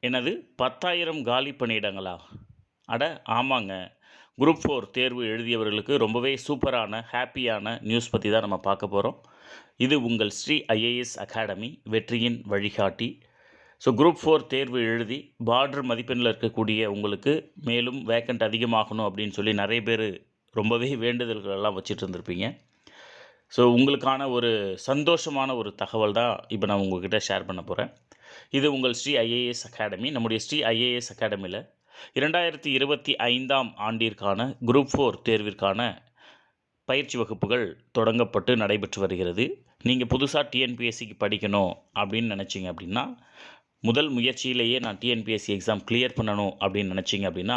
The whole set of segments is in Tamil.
என்னது 10,000 காலி பணியிடங்களா? அட ஆமாங்க. குரூப் 4 தேர்வு எழுதியவர்களுக்கு ரொம்பவே சூப்பரான, ஹேப்பியான நியூஸ் பத்தி தான் நம்ம பார்க்க போறோம். இது உங்கள் ஸ்ரீ ஐஏஎஸ் அகாடமி வெற்றியின் வழிகாட்டி. ஸோ குரூப் 4 தேர்வு எழுதி பார்டர் மதிப்பெண்ணில் இருக்கக்கூடிய உங்களுக்கு மேலும் வேக்கண்ட் அதிகமாகணும் அப்படின்னு சொல்லி நிறைய பேர் ரொம்பவே வேண்டுதல்கள் எல்லாம் வச்சுட்டு இருந்திருப்பீங்க. ஸோ உங்களுக்கான ஒரு சந்தோஷமான ஒரு தகவல் தான் இப்போ நான் உங்ககிட்ட ஷேர் பண்ண போகிறேன். இது உங்கள் ஸ்ரீ ஐஏஎஸ் அகாடமி. நம்முடைய ஸ்ரீ ஐஏஎஸ் அகாடமியில் 2025ஆம் ஆண்டிற்கான குரூப் 4 தேர்விற்கான பயிற்சி வகுப்புகள் தொடங்கப்பட்டு நடைபெற்று வருகிறது. நீங்கள் புதுசாக டிஎன்பிஎஸ்சிக்கு படிக்கணும் அப்படின்னு நினச்சிங்க அப்படின்னா, முதல் முயற்சியிலேயே நான் டிஎன்பிஎஸ்சி எக்ஸாம் கிளியர் பண்ணணும் அப்படின்னு நினச்சிங்க அப்படின்னா,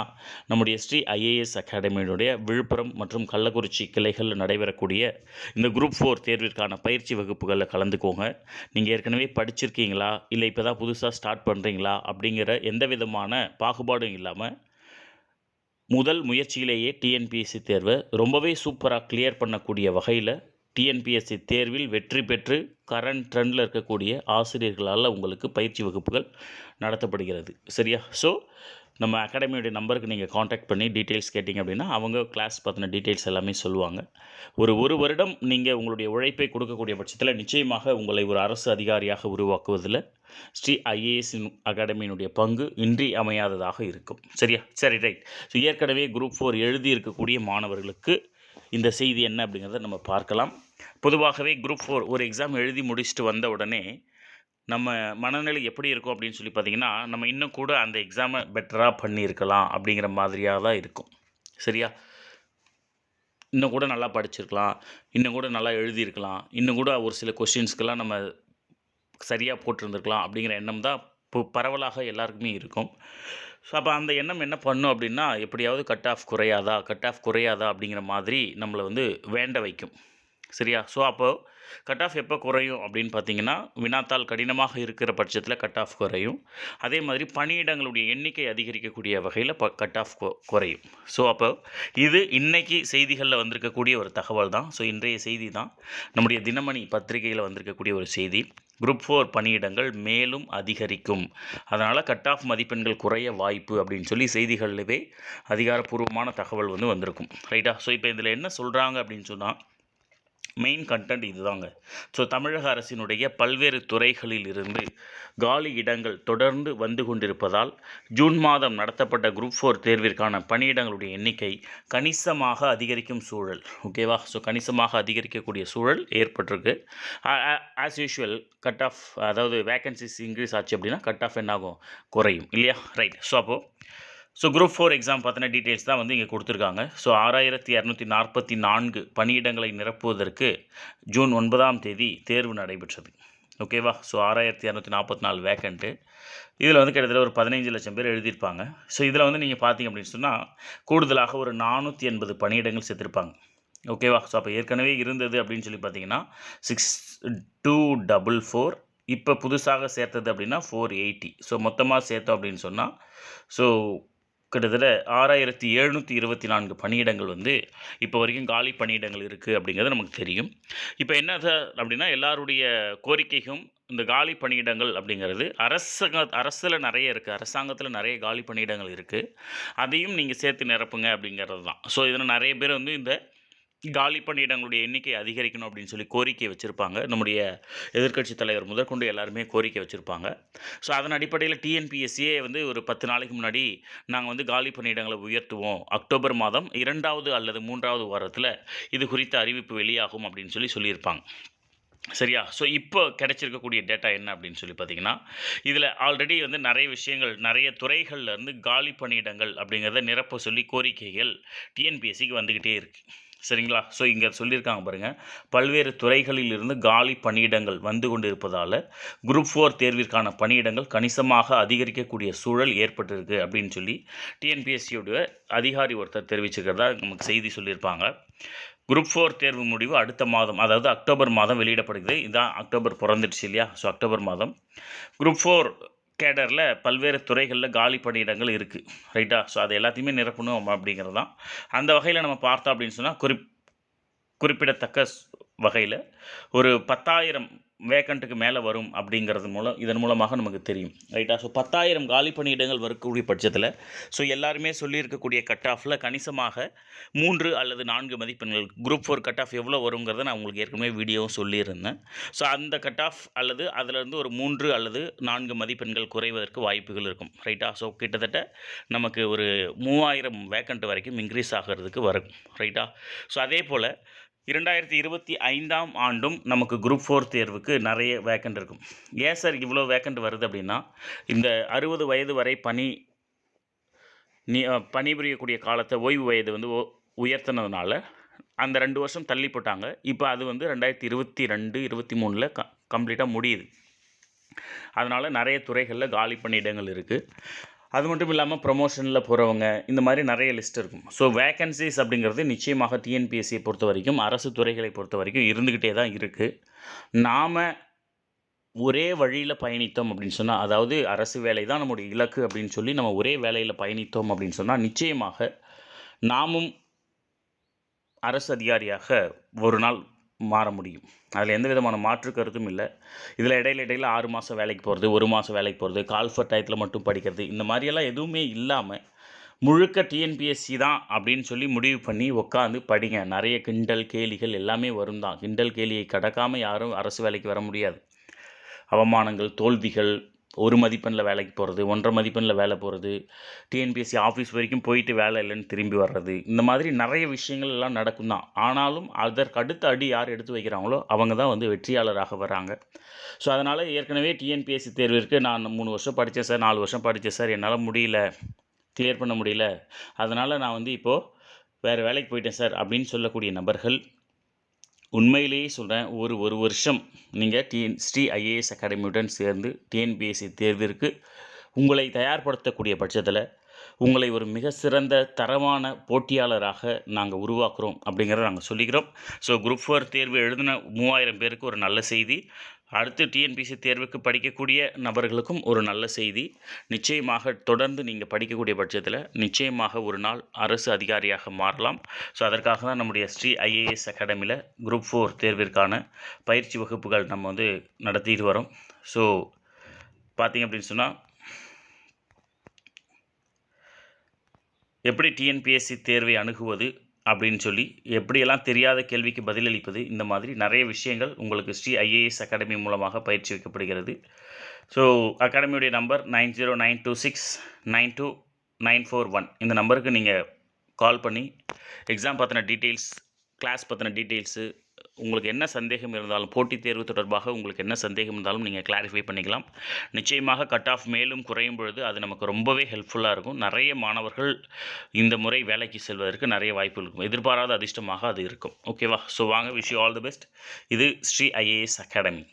நம்முடைய ஸ்ரீ ஐஏஎஸ் அகாடமியினுடைய விழுப்புரம் மற்றும் கள்ளக்குறிச்சி கிளைகளில் நடைபெறக்கூடிய இந்த குரூப் 4 தேர்விற்கான பயிற்சி வகுப்புகளில் கலந்துக்கோங்க. நீங்கள் ஏற்கனவே படிச்சிருக்கீங்களா, இல்லை இப்போ தான் புதுசாக ஸ்டார்ட் பண்ணுறீங்களா அப்படிங்கிற எந்த விதமான பாகுபாடும் இல்லாமல் முதல் முயற்சியிலேயே டிஎன்பிஎஸ்சி தேர்வை ரொம்பவே சூப்பராக கிளியர் பண்ணக்கூடிய வகையில் டிஎன்பிஎஸ்சி தேர்வில் வெற்றி பெற்று கரண்ட் ட்ரெண்டில் இருக்கக்கூடிய ஆசிரியர்களால் உங்களுக்கு பயிற்சி வகுப்புகள் நடத்தப்படுகிறது. சரியா? ஸோ நம்ம அகாடமியோடைய நம்பருக்கு நீங்கள் காண்டாக்ட் பண்ணி டீட்டெயில்ஸ் கேட்டிங்க அப்படின்னா அவங்க கிளாஸ் பற்றின டீட்டெயில்ஸ் எல்லாமே சொல்லுவாங்க. ஒரு வருடம் நீங்கள் உங்களுடைய உழைப்பை கொடுக்கக்கூடிய பட்சத்தில் நிச்சயமாக உங்களை ஒரு அரசு அதிகாரியாக உருவாக்குவதில் ஸ்ரீ ஐஏஎஸ் அகாடமியினுடைய பங்கு இன்றியமையாததாக இருக்கும். சரியா? சரி, ரைட். ஸோ ஏற்கனவே குரூப் 4 எழுதி இருக்கக்கூடிய மாணவர்களுக்கு இந்த செய்தி என்ன அப்படிங்கிறத நம்ம பார்க்கலாம். பொதுவாகவே குரூப் 4 ஒரு எக்ஸாம் எழுதி முடிச்சுட்டு வந்த உடனே நம்ம மனநிலை எப்படி இருக்கும் அப்படின்னு சொல்லி பார்த்தீங்கன்னா, நம்ம இன்னும் கூட அந்த எக்ஸாமை பெட்டராக பண்ணியிருக்கலாம் அப்படிங்கிற மாதிரியாக தான் இருக்கும். சரியா? இன்னும் கூட நல்லா படிச்சிருக்கலாம், இன்னும் கூட நல்லா எழுதியிருக்கலாம், இன்னும் கூட ஒரு சில கொஸ்டின்ஸ்க்கெல்லாம் நம்ம சரியாக போட்டிருந்துருக்கலாம் அப்படிங்கிற எண்ணம் தான் பரவலாக எல்லாருக்குமே இருக்கும். ஸோ அப்போ அந்த எண்ணம் என்ன பண்ணும் அப்படின்னா, எப்படியாவது கட் ஆஃப் குறையாதா அப்படிங்கிற மாதிரி நம்மளை வேண்ட வைக்கும். சரியா? ஸோ அப்போது கட் ஆஃப் எப்போ குறையும் அப்படின்னு பார்த்தீங்கன்னா, வினாத்தாள் கடினமாக இருக்கிற பட்சத்தில் கட் ஆஃப் குறையும். அதே மாதிரி பணியிடங்களுடைய எண்ணிக்கை அதிகரிக்கக்கூடிய வகையில் கட் ஆஃப் குறையும். ஸோ அப்போ இது இன்றைக்கி செய்திகளில் வந்திருக்கக்கூடிய ஒரு தகவல் தான். ஸோ இன்றைய செய்தி தான் நம்முடைய தினமணி பத்திரிகையில் வந்திருக்கக்கூடிய ஒரு செய்தி. குரூப் 4 பணியிடங்கள் மேலும் அதிகரிக்கும், அதனால் கட் ஆஃப் மதிப்பெண்கள் குறைய வாய்ப்பு அப்படின்னு சொல்லி செய்திகளிலே அதிகாரப்பூர்வமான தகவல் வந்திருக்கும். ரைட்டா? ஸோ இப்போ இதில் என்ன சொல்கிறாங்க அப்படின்னு சொன்னால், மெயின் கண்டென்ட் இதுதாங்க. ஸோ தமிழக அரசினுடைய பல்வேறு துறைகளில் இருந்து காலி இடங்கள் தொடர்ந்து வந்து கொண்டிருப்பதால் ஜூன் மாதம் நடத்தப்பட்ட குரூப் 4 தேர்விற்கான பணியிடங்களுடைய எண்ணிக்கை கணிசமாக அதிகரிக்கும் சூழல். ஓகேவா? ஸோ கணிசமாக அதிகரிக்கக்கூடிய சூழல் ஏற்பட்டிருக்கு. ஆஸ் யூஷுவல் கட் ஆஃப், அதாவது வேக்கன்சிஸ் இன்க்ரீஸ் ஆச்சு அப்படின்னா கட் ஆஃப் என்னாகும்? குறையும் இல்லையா? ரைட். ஸோ குரூப் 4 எக்ஸாம் பற்றின டீட்டெயில்ஸ் தான் இங்கே கொடுத்துருக்காங்க. ஸோ 6244 பணியிடங்களை நிரப்புவதற்கு ஜூன் 9ஆம் தேதி தேர்வு நடைபெற்றது. ஓகேவா? So 6244 vacant. இதில் கிட்டத்தட்ட ஒரு 15 லட்சம் பேர் எழுதியிருப்பாங்க. ஸோ இதில் நீங்கள் பார்த்தீங்க அப்படின்னு சொன்னால் கூடுதலாக ஒரு 480 பணியிடங்கள் சேர்த்துருப்பாங்க. ஓகேவா? ஸோ அப்போ ஏற்கனவே இருந்தது அப்படின்னு சொல்லி பார்த்தீங்கன்னா 6244, இப்போ புதுசாக சேர்த்தது அப்படின்னா 480. ஸோ மொத்தமாக சேர்த்தோம் அப்படின்னு சொன்னால் ஸோ கிட்டத்தட்ட 6724 பணியிடங்கள் இப்போ வரைக்கும் காலி பணியிடங்கள் இருக்குது அப்படிங்கிறது நமக்கு தெரியும். இப்போ என்ன அப்படின்னா, எல்லாருடைய கோரிக்கைக்கும் இந்த காலி பணியிடங்கள் அப்படிங்கிறது அரசில் நிறைய இருக்குது, அரசாங்கத்தில் நிறைய காலி பணியிடங்கள் இருக்குது, அதையும் நீங்கள் சேர்த்து நிரப்புங்க அப்படிங்கிறது தான். ஸோ இதில் நிறைய பேர் இந்த காலி பணியிடங்களுடைய எண்ணிக்கை அதிகரிக்கணும் அப்படின்னு சொல்லி கோரிக்கை வச்சுருப்பாங்க. நம்முடைய எதிர்க்கட்சி தலைவர் முதற்கொண்டு எல்லாருமே கோரிக்கை வச்சுருப்பாங்க. ஸோ அதன் அடிப்படையில் டிஎன்பிஎஸ்சியே ஒரு 10 நாளைக்கு முன்னாடி நாங்கள் காலி பணியிடங்களை உயர்த்துவோம், அக்டோபர் மாதம் 2வது அல்லது 3வது வாரத்தில் இது குறித்த அறிவிப்பு வெளியாகும் அப்படின்னு சொல்லியிருப்பாங்க. சரியா? ஸோ இப்போ கிடைச்சிருக்கக்கூடிய டேட்டா என்ன அப்படின்னு சொல்லி பார்த்தீங்கன்னா, இதில் ஆல்ரெடி நிறைய விஷயங்கள், நிறைய துறைகள்லேருந்து காலி பணியிடங்கள் அப்படிங்கிறத நிரப்ப சொல்லி கோரிக்கைகள் டிஎன்பிஎஸ்சிக்கு வந்துக்கிட்டே இருக்குது. சரிங்களா? ஸோ இங்கே சொல்லியிருக்காங்க பாருங்கள், பல்வேறு துறைகளில் இருந்து காலி பணியிடங்கள் வந்து கொண்டு இருப்பதால் குரூப் 4 தேர்விற்கான பணியிடங்கள் கணிசமாக அதிகரிக்கக்கூடிய சூழல் ஏற்பட்டிருக்கு அப்படின்னு சொல்லி டிஎன்பிஎஸ்சியோட அதிகாரி ஒருத்தர் தெரிவிச்சிருக்கிறதா நமக்கு செய்தி சொல்லியிருப்பாங்க. குரூப் 4 தேர்வு முடிவு அடுத்த மாதம், அதாவது அக்டோபர் மாதம் வெளியிடப்படுகிறது. இதுதான் அக்டோபர் பிறந்துடுச்சு இல்லையா? ஸோ அக்டோபர் மாதம் குரூப் 4 கேடரில் பல்வேறு துறைகளில் காலி பணியிடங்கள் இருக்குது. ரைட்டா? ஸோ அது எல்லாத்தையுமே நிரப்பணும் அப்படிங்கிறது தான். அந்த வகையில் நம்ம பார்த்தோம் அப்படின்னு சொன்னால் குறிப்பிடத்தக்க வகையில் ஒரு 10,000 வேக்கண்ட்டுக்கு மேலே வரும் அப்படிங்கிறது இதன் மூலமாக நமக்கு தெரியும். ரைட்டா? ஸோ 10,000 காலி பணியிடங்கள் வரக்கூடிய பட்சத்தில் ஸோ எல்லாருமே சொல்லியிருக்கக்கூடிய கட் ஆஃபில் கணிசமாக 3 அல்லது 4 மதிப்பெண்கள் குரூப் 4 கட் ஆஃப் எவ்வளோ வருங்கிறத நான் உங்களுக்கு ஏற்கனவே வீடியோவும் சொல்லியிருந்தேன். ஸோ அந்த கட் ஆஃப் அல்லது அதிலிருந்து ஒரு 3 அல்லது 4 மதிப்பெண்கள் குறைவதற்கு வாய்ப்புகள் இருக்கும். ரைட்டா? ஸோ கிட்டத்தட்ட நமக்கு ஒரு 3000 வேக்கண்ட் வரைக்கும் இன்க்ரீஸ் ஆகிறதுக்கு வரும். ரைட்டா? ஸோ அதே போல் 2025ஆம் ஆண்டும் நமக்கு குரூப் 4 தேர்வுக்கு நிறைய வேக்கண்ட் இருக்கும். ஏன் சார் இவ்வளோ வேக்கண்ட் வருது அப்படின்னா, இந்த 60 வயது வரை பணிபுரியக்கூடிய காலத்தை ஓய்வு வயது வந்து உயர்த்தினதுனால அந்த 2 வருஷம் தள்ளி போட்டாங்க. இப்போ அது வந்து 2022, 23 கம்ப்ளீட்டாக முடியுது. அதனால் நிறைய துறைகளில் காலி பணியிடங்கள் இருக்குது. அது மட்டும் இல்லாமல் ப்ரொமோஷனில் போகிறவங்க இந்த மாதிரி நிறைய லிஸ்ட் இருக்கும். ஸோ வேக்கன்சிஸ் அப்படிங்கிறது நிச்சயமாக டிஎன்பிஎஸ்சியை பொறுத்த வரைக்கும், அரசு துறைகளை பொறுத்த வரைக்கும் இருந்துக்கிட்டே தான் இருக்குது. நாம் ஒரே வழியில் பயணித்தோம் அப்படின்னு சொன்னால், அதாவது அரசு வேலை தான் நம்முடைய இலக்கு அப்படின்னு சொல்லி நம்ம ஒரே வேலையில் பயணித்தோம் அப்படின்னு சொன்னால், நிச்சயமாக நாமும் அரசு அதிகாரியாக ஒரு நாள் மாற முடியும். அதில் எந்த விதமான மாற்று கருத்தும் இல்லை. இதில் இடையில 6 மாதம் வேலைக்கு போகிறது, 1 மாதம் வேலைக்கு போகிறது, கால்ஃபர் டயத்தில் மட்டும் படிக்கிறது, இந்த மாதிரியெல்லாம் எதுவுமே இல்லாமல் முழுக்க டிஎன்பிஎஸ்சி தான் அப்படின்னு சொல்லி முடிவு பண்ணி உட்காந்து படிங்க. நிறைய கிண்டல் கேலிகள் எல்லாமே வரும் தான். கிண்டல் கேலியை கடக்காமல் யாரும் அரசு வேலைக்கு வர முடியாது. அவமானங்கள், தோல்விகள், 1 மதிப்பெண்ணில் வேலைக்கு போகிறது, 1.5 மதிப்பெண்ணில் வேலை போகிறது, டிஎன்பிஎஸ்சி ஆஃபீஸ் வரைக்கும் போயிட்டு வேலை இல்லைன்னு திரும்பி வர்றது, இந்த மாதிரி நிறைய விஷயங்கள் எல்லாம் நடக்கும் தான். ஆனாலும் அதற்கு அடுத்த அடி யார் எடுத்து வைக்கிறாங்களோ அவங்க தான் வந்து வெற்றியாளராக வராங்க. ஸோ அதனால் ஏற்கனவே டிஎன்பிஎஸ்சி தேர்விற்கு நான் 3 வருஷம் படித்தேன் சார், 4 வருஷம் படித்தேன் சார், என்னால் முடியல, கிளியர் பண்ண முடியல, அதனால் நான் வந்து இப்போது வேறு வேலைக்கு போயிட்டேன் சார் அப்படின்னு சொல்லக்கூடிய நபர்கள், உண்மையிலேயே சொல்கிறேன், ஒரு வருஷம் நீங்கள் ஸ்ரீ ஐஏஎஸ் அகாடமியுடன் சேர்ந்து டிஎன்பிஎஸ்சி தேர்விற்கு உங்களை தயார்படுத்தக்கூடிய பட்சத்தில் உங்களை ஒரு மிக சிறந்த தரமான போட்டியாளராக நாங்கள் உருவாக்குறோம் அப்படிங்கிறத நாங்கள் சொல்லிக்கிறோம். ஸோ குரூப் 4 தேர்வு எழுதின 3000 பேருக்கு ஒரு நல்ல செய்தி. அடுத்து டிஎன்பிஎஸ்சி தேர்வுக்கு படிக்கக்கூடிய நபர்களுக்கும் ஒரு நல்ல செய்தி. நிச்சயமாக தொடர்ந்து நீங்கள் படிக்கக்கூடிய பட்சத்தில் நிச்சயமாக ஒரு நாள் அரசு அதிகாரியாக மாறலாம். ஸோ அதற்காக தான் நம்முடைய ஸ்ரீ ஐஏஎஸ் அகாடமியில் குரூப் 4 தேர்விற்கான பயிற்சி வகுப்புகள் நம்ம வந்து நடத்திட்டு வரோம். ஸோ பார்த்திங்க அப்படின்னு சொன்னால், எப்படி டிஎன்பிஎஸ்சி தேர்வை அணுகுவது அப்படின்னு சொல்லி, எப்படியெல்லாம் தெரியாத கேள்விக்கு பதிலளிப்பது, இந்த மாதிரி நிறைய விஷயங்கள் உங்களுக்கு ஸ்ரீ ஐஏஎஸ் அகாடமி மூலமாக பயிற்சி வைக்கப்படுகிறது. ஸோ அகாடமியுடைய நம்பர் 9092692941. இந்த நம்பருக்கு நீங்கள் கால் பண்ணி எக்ஸாம் பற்றின டீட்டெயில்ஸ், கிளாஸ் பற்றின டீட்டெயில்ஸு, உங்களுக்கு என்ன சந்தேகம் இருந்தாலும், போட்டித் தேர்வு தொடர்பாக உங்களுக்கு என்ன சந்தேகம் இருந்தாலும் நீங்கள் கிளாரிஃபை பண்ணிக்கலாம். நிச்சயமாக கட் ஆஃப் மேலும் குறையும் பொழுது அது நமக்கு ரொம்பவே ஹெல்ப்ஃபுல்லாக இருக்கும். நிறைய மாணவர்கள் இந்த முறை வேலைக்கு செல்வதற்கு நிறைய வாய்ப்பு இருக்கும். எதிர்பாராத அதிர்ஷ்டமாக அது இருக்கும். ஓகேவா? ஸோ வாங்க, wish you all the best. இது ஸ்ரீ ஐஏஎஸ் அகாடமி.